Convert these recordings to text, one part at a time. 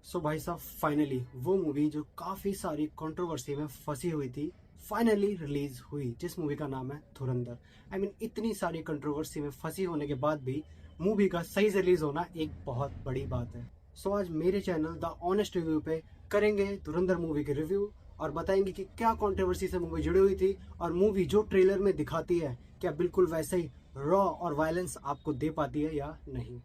सो भाई साहब फाइनली वो मूवी जो काफी सारी कंट्रोवर्सी में फंसी हुई थी फाइनली रिलीज हुई, जिस मूवी का नाम है धुरंधर। इतनी सारी कंट्रोवर्सी में फंसी होने के बाद भी मूवी का सही से रिलीज होना एक बहुत बड़ी बात है। सो आज मेरे चैनल द ऑनेस्ट रिव्यू पे करेंगे धुरंधर मूवी के रिव्यू और बताएंगे कि क्या कंट्रोवर्सी से मूवी जुड़ी हुई थी और मूवी जो ट्रेलर में दिखाती है क्या बिल्कुल वैसे ही रॉ और वायलेंस आपको दे पाती है या नहीं।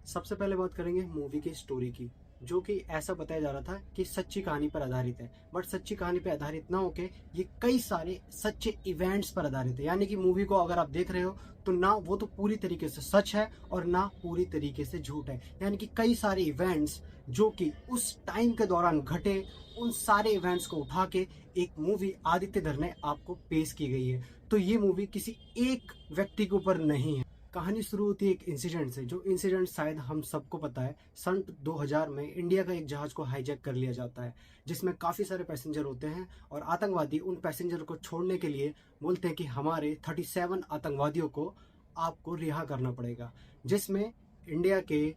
सबसे पहले बात करेंगे मूवी की स्टोरी की, जो कि ऐसा बताया जा रहा था कि सच्ची कहानी पर आधारित है, बट सच्ची कहानी पर आधारित ना होके ये कई सारे सच्चे इवेंट्स पर आधारित है। यानी कि मूवी को अगर आप देख रहे हो तो ना वो तो पूरी तरीके से सच है और ना पूरी तरीके से झूठ है। यानी कि कई सारे इवेंट्स जो कि उस टाइम के दौरान घटे, उन सारे इवेंट्स को उठा के एक मूवी आदित्य धर ने आपको पेश की गई है। तो ये मूवी किसी एक व्यक्ति के ऊपर नहीं है। कहानी शुरू होती है एक इंसिडेंट से, जो इंसिडेंट शायद हम सबको पता है। सन 2000 में इंडिया का एक जहाज को हाईजैक कर लिया जाता है, जिसमें काफी सारे पैसेंजर होते हैं और आतंकवादी उन पैसेंजर को छोड़ने के लिए बोलते हैं कि हमारे 37 आतंकवादियों को आपको रिहा करना पड़ेगा। जिसमें इंडिया के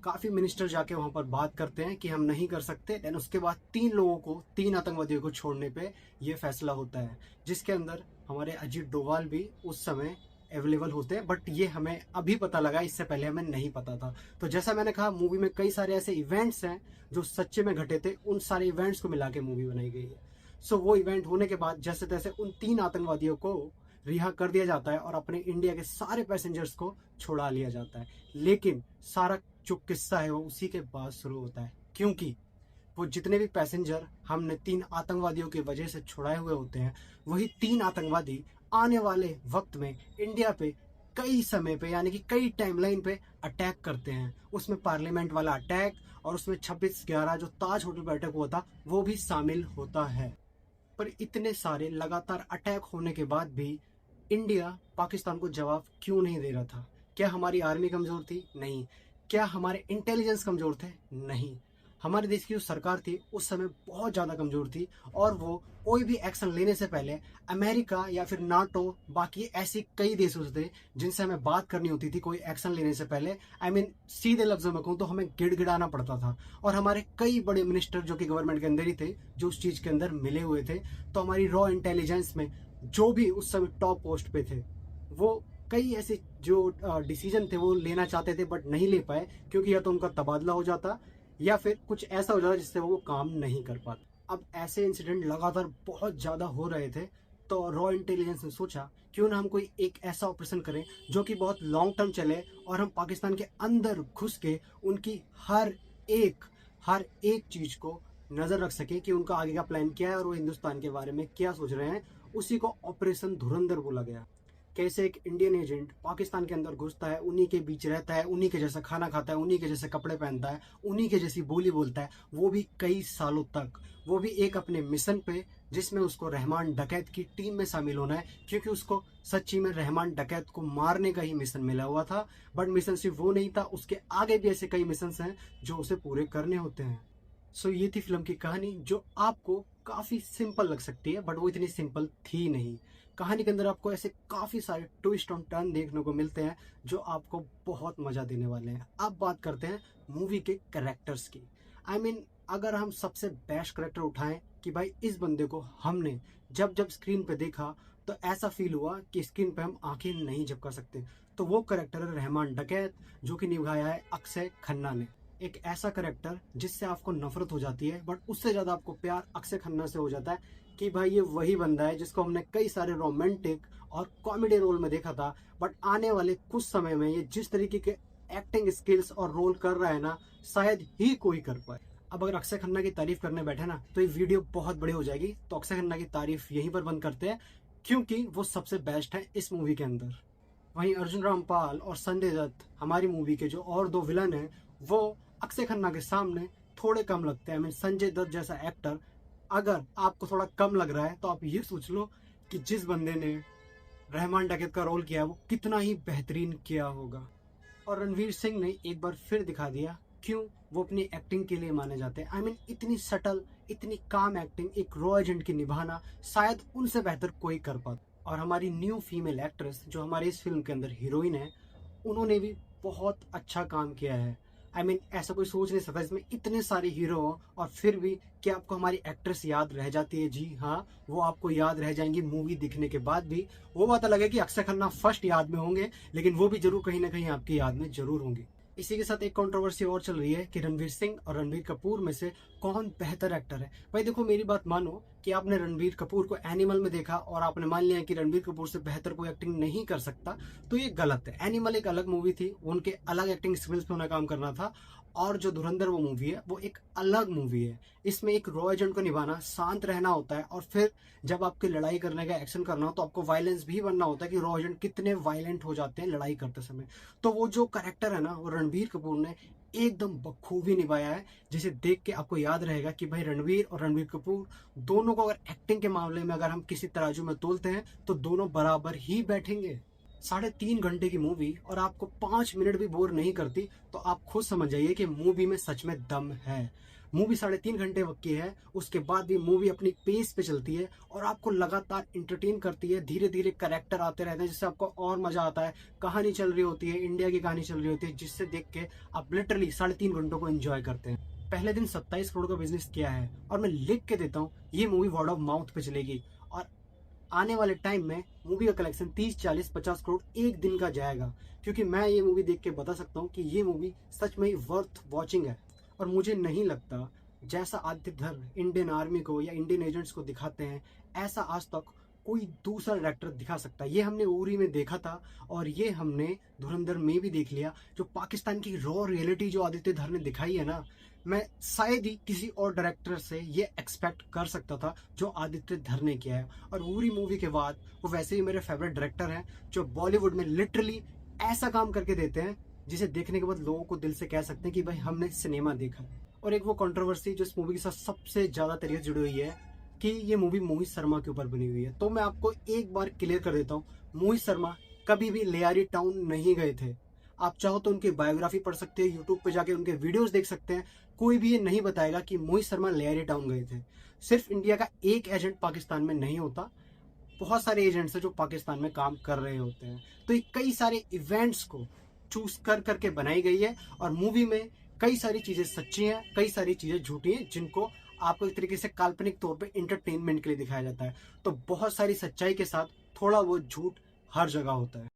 काफी मिनिस्टर जाके वहां पर बात करते हैं कि हम नहीं कर सकते। देन उसके बाद 3 आतंकवादियों को छोड़ने पे ये फैसला होता है, जिसके अंदर हमारे अजीत डोभाल भी उस समय अवेलेबल होते हैं। बट ये हमें अभी पता लगा, इससे पहले हमें नहीं पता था। तो जैसा मैंने कहा, मूवी में कई सारे ऐसे इवेंट्स हैं जो सच्चे में घटे थे, उन सारे इवेंट्स को मिला के मूवी बनाई गई है। सो वो इवेंट होने के बाद जैसे तैसे उन 3 आतंकवादियों को रिहा कर दिया जाता है और अपने इंडिया के सारे पैसेंजर्स को छुड़ा लिया जाता है। लेकिन सारा जो किस्सा है वो उसी के बाद शुरू होता है, क्योंकि वो जितने भी पैसेंजर हमने 3 आतंकवादियों की वजह से छुड़ाए हुए होते हैं, वही 3 आतंकवादी आने वाले वक्त में इंडिया पे कई समय पे, यानी कि कई टाइमलाइन पे अटैक करते हैं। उसमें पार्लियामेंट वाला अटैक और उसमें 26/11 जो ताज होटल पर अटैक हुआ था वो भी शामिल होता है। पर इतने सारे लगातार अटैक होने के बाद भी इंडिया पाकिस्तान को जवाब क्यों नहीं दे रहा था? क्या हमारी आर्मी कमजोर थी? नहीं। क्या हमारे इंटेलिजेंस कमजोर थे? नहीं। हमारे देश की जो सरकार थी उस समय बहुत ज्यादा कमजोर थी और वो कोई भी एक्शन लेने से पहले अमेरिका या फिर नाटो, बाकी ऐसे कई देश थे जिनसे हमें बात करनी होती थी कोई एक्शन लेने से पहले। सीधे लफ्जों में कहूँ तो हमें गिड़गिड़ाना पड़ता था। और हमारे कई बड़े मिनिस्टर जो कि गवर्नमेंट के अंदर ही थे, जो उस चीज के अंदर मिले हुए थे। तो हमारी रॉ इंटेलिजेंस में जो भी उस समय टॉप पोस्ट पे थे, वो कई ऐसे जो डिसीजन थे वो लेना चाहते थे बट नहीं ले पाए, क्योंकि या तो उनका तबादला हो जाता या फिर कुछ ऐसा हो जाता जिससे वो काम नहीं कर पाते। अब ऐसे इंसिडेंट लगातार बहुत ज्यादा हो रहे थे, तो रॉ इंटेलिजेंस ने सोचा क्यों ना हम कोई एक ऐसा ऑपरेशन करें जो कि बहुत लॉन्ग टर्म चले और हम पाकिस्तान के अंदर घुस के उनकी हर एक चीज को नजर रख सके कि उनका आगे का प्लान क्या है और वो हिंदुस्तान के बारे में क्या सोच रहे हैं। उसी को ऑपरेशन धुरंधर बोला गया। कैसे एक इंडियन एजेंट पाकिस्तान के अंदर घुसता है, उन्हीं के बीच रहता है, उन्हीं के जैसा खाना खाता है, उन्हीं के जैसे कपड़े पहनता है, उन्हीं के जैसी बोली बोलता है, वो भी कई सालों तक, वो भी एक अपने मिशन पे, जिसमें उसको रहमान डकैत की टीम में शामिल होना है, क्योंकि उसको सच्ची में रहमान डकैत को मारने का ही मिशन मिला हुआ था। बट मिशन सिर्फ वो नहीं था, उसके आगे भी ऐसे कई मिशन हैं जो उसे पूरे करने होते हैं। सो ये थी फिल्म की कहानी, जो आपको काफी सिंपल लग सकती है बट वो इतनी सिंपल थी नहीं। कहानी के अंदर आपको ऐसे काफी सारे ट्विस्ट ऑन टर्न देखने को मिलते हैं जो आपको बहुत मजा देने वाले हैं। अब बात करते हैं मूवी के कैरेक्टर्स की। अगर हम सबसे बेस्ट कैरेक्टर उठाएं कि भाई इस बंदे को हमने जब जब स्क्रीन पे देखा तो ऐसा फील हुआ कि स्क्रीन पे हम आंखें नहीं झपका सकते, तो वो कैरेक्टर है रहमान डकैत, जो कि निभाया है अक्षय खन्ना ने। एक ऐसा करेक्टर जिससे आपको नफरत हो जाती है बट उससे ज्यादा आपको प्यार अक्षय खन्ना से हो जाता है कि भाई ये वही बंदा है जिसको हमने कई सारे रोमांटिक और कॉमेडी रोल में देखा था, बट आने वाले कुछ समय में ये जिस तरीके के एक्टिंग स्किल्स और रोल कर रहा है ना, शायद ही कोई कर पाए। अब अगर अक्षय खन्ना की तारीफ करने बैठे ना तो ये वीडियो बहुत बड़ी हो जाएगी, तो अक्षय खन्ना की तारीफ यहीं पर बंद करते हैं, क्योंकि वो सबसे बेस्ट है इस मूवी के अंदर। वहीं अर्जुन रामपाल और संजय दत्त, हमारी मूवी के जो और 2 विलन हैं, वो अक्षय खन्ना के सामने थोड़े कम लगते हैं। संजय दत्त जैसा एक्टर अगर आपको थोड़ा कम लग रहा है तो आप ये सोच लो कि जिस बंदे ने रहमान डकैत का रोल किया वो कितना ही बेहतरीन किया होगा। और रणवीर सिंह ने एक बार फिर दिखा दिया क्यों वो अपनी एक्टिंग के लिए माने जाते हैं। इतनी सटल, इतनी काम एक्टिंग एक रॉ एजेंट की निभाना शायद उनसे बेहतर कोई कर पाता। और हमारी न्यू फीमेल एक्ट्रेस जो हमारे इस फिल्म के अंदर हीरोइन है, उन्होंने भी बहुत अच्छा काम किया है। ऐसा कोई सोच नहीं सकता इसमें इतने सारे हीरो हो और फिर भी क्या आपको हमारी एक्ट्रेस याद रह जाती है? जी हाँ, वो आपको याद रह जाएंगी मूवी दिखने के बाद भी। वो बात अलग है कि अक्षय खन्ना फर्स्ट याद में होंगे, लेकिन वो भी जरूर कहीं ना कहीं आपकी याद में जरूर होंगे। इसी के साथ एक कंट्रोवर्सी और चल रही है कि रणवीर सिंह और रणबीर कपूर में से कौन बेहतर एक्टर है। भाई देखो, मेरी बात मानो कि आपने रणबीर कपूर को एनिमल में देखा और आपने मान लिया कि रणबीर कपूर से बेहतर कोई एक्टिंग नहीं कर सकता, तो ये गलत है। एनिमल एक अलग मूवी थी, उनके अलग एक्टिंग स्किल्स पे उन्हें काम करना था, और जो धुरंधर वो मूवी है वो एक अलग मूवी है। इसमें एक रॉ एजेंट को निभाना, शांत रहना होता है, और फिर जब आपकी लड़ाई करने का एक्शन करना हो तो आपको वायलेंस भी बनना होता है कि रॉ एजेंट कितने वायलेंट हो जाते हैं लड़ाई करते समय। तो वो जो कैरेक्टर है ना, वो रणबीर कपूर ने एकदम बखूबी निभाया है, जिसे देख के आपको याद रहेगा कि भाई रणवीर और रणबीर कपूर दोनों को अगर एक्टिंग के मामले में अगर हम किसी तराजू में तोलते हैं तो दोनों बराबर ही बैठेंगे। 3.5 घंटे की मूवी और आपको 5 मिनट भी बोर नहीं करती, तो आप खुद समझ जाइए कि मूवी में सच में दम है। मूवी 3.5 घंटे वक्त की है, उसके बाद भी मूवी अपनी पेस पे चलती है और आपको लगातार इंटरटेन करती है। धीरे धीरे कैरेक्टर आते रहते हैं जिससे आपको और मजा आता है। कहानी चल रही होती है, इंडिया की कहानी चल रही होती है, जिससे देख के आप लिटरली 3.5 घंटों को एंजॉय करते हैं। पहले दिन 27 करोड़ का बिजनेस किया है, और मैं लिख के देता हूँ ये मूवी वर्ड ऑफ माउथ पे चलेगी, और आने वाले टाइम में मूवी का कलेक्शन 30, 40, 50 करोड़ एक दिन का जाएगा। क्योंकि मैं ये मूवी देख के बता सकता हूँ कि ये मूवी सच में ही वर्थ वॉचिंग है। और मुझे नहीं लगता जैसा आदित्य धर इंडियन आर्मी को या इंडियन एजेंट्स को दिखाते हैं, ऐसा आज तक कोई दूसरा डायरेक्टर दिखा सकता है। ये हमने उरी में देखा था, और ये हमने धुरंधर में भी देख लिया। जो पाकिस्तान की रॉ रियलिटी जो आदित्य धर ने दिखाई है ना, मैं शायद ही किसी और डायरेक्टर से ये एक्सपेक्ट कर सकता था जो आदित्य धर ने किया है। और उरी मूवी के बाद वो वैसे ही मेरे फेवरेट डायरेक्टर हैं, जो बॉलीवुड में लिटरली ऐसा काम करके देते हैं जिसे देखने के बाद लोगों को दिल से कह सकते हैं कि भाई हमने सिनेमा देखा। और एक वो कंट्रोवर्सी जो इस मूवी के साथ सबसे ज्यादा तरीके से जुड़ी हुई है कि ये मूवी मोहित शर्मा के ऊपर बनी हुई है। तो मैं आपको एक बार क्लियर कर देता हूँ, मोहित शर्मा कभी भी लियारी टाउन नहीं गए थे। आप चाहो तो उनकी बायोग्राफी पढ़ सकते हैं, यूट्यूब पे जाके उनके वीडियोस देख सकते हैं। कोई भी ये नहीं बताएगा कि मोहित शर्मा लियारी टाउन गए थे। सिर्फ इंडिया का एक एजेंट पाकिस्तान में नहीं होता, बहुत सारे एजेंट्स हैं जो पाकिस्तान में काम कर रहे होते हैं। तो ये कई सारे इवेंट्स को चूज कर करके बनाई गई है, और मूवी में कई सारी चीजें सच्ची हैं, कई सारी चीजें झूठी हैं, जिनको आपको एक तरीके से काल्पनिक तौर पे इंटरटेनमेंट के लिए दिखाया जाता है। तो बहुत सारी सच्चाई के साथ थोड़ा बहुत झूठ हर जगह होता है।